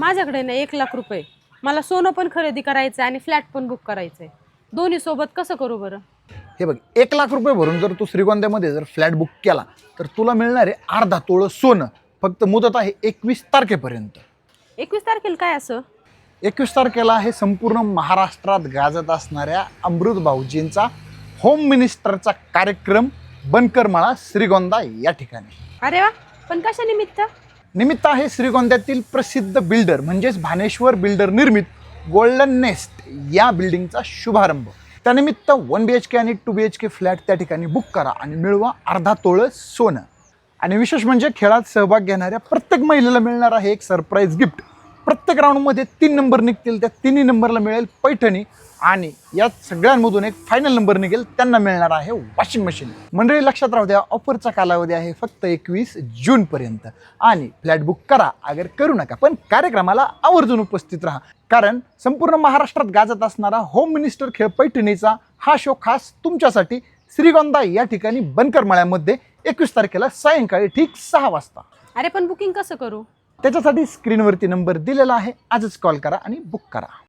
माझ्याकडे ना 1,00,000 रुपये. मला सोनं पण खरेदी करायचं आणि फ्लॅट पण बुक करायचंय. दोन्ही सोबत कसं करू बरं? हे बघ, 1,00,000 रुपये भरून जर तू श्रीगोंद्यामध्ये जर फ्लॅट बुक केला तर तुला मिळणार आहे अर्धा तोळं सोनं. फक्त मुदत आहे 21 तारखेपर्यंत. 21 तारखेला काय असं? 21 तारखेला हे संपूर्ण महाराष्ट्रात गाजत असणाऱ्या अमृत भाऊजींचा होम मिनिस्टरचा कार्यक्रम बनकरमाळा श्रीगोंदा या ठिकाणी. अरे वा, पण कशा निमित्त आहे श्रीगोंद्यातील प्रसिद्ध बिल्डर म्हणजेच भानेश्वर बिल्डर निर्मित गोल्डन नेस्ट या बिल्डिंगचा शुभारंभ. त्यानिमित्त 1 BHK आणि 2 BHK फ्लॅट त्या ठिकाणी बुक करा आणि मिळवा अर्धा तोळं सोनं. आणि विशेष म्हणजे खेळात सहभाग घेणाऱ्या प्रत्येक महिलेला मिळणार आहे एक सरप्राईज गिफ्ट. प्रत्येक राऊंडमध्ये 3 नंबर निघतील, त्या 3 नंबरला मिळेल पैठणी आणि या सगळ्यांमधून एक फायनल नंबर निघेल त्यांना मिळणार आहे वॉशिंग मशीन. मंडळी लक्षात राहू द्या, ऑफरचा कालावधी आहे फक्त 21 जूनपर्यंत. आणि फ्लॅट बुक करा अगर करू नका, पण कार्यक्रमाला आवर्जून उपस्थित राहा. कारण संपूर्ण महाराष्ट्रात गाजत असणारा होम मिनिस्टर खेळ पैठणीचा हा शो खास तुमच्यासाठी श्रीगोंदा या ठिकाणी बनकरमाळ्यामध्ये 21 तारखेला सायंकाळी ठीक 6 वाजता. अरे पण बुकिंग कसं करू? त्याच्यासाठी स्क्रीनवरती नंबर दिलेला आहे. आजच कॉल करा आणि बुक करा.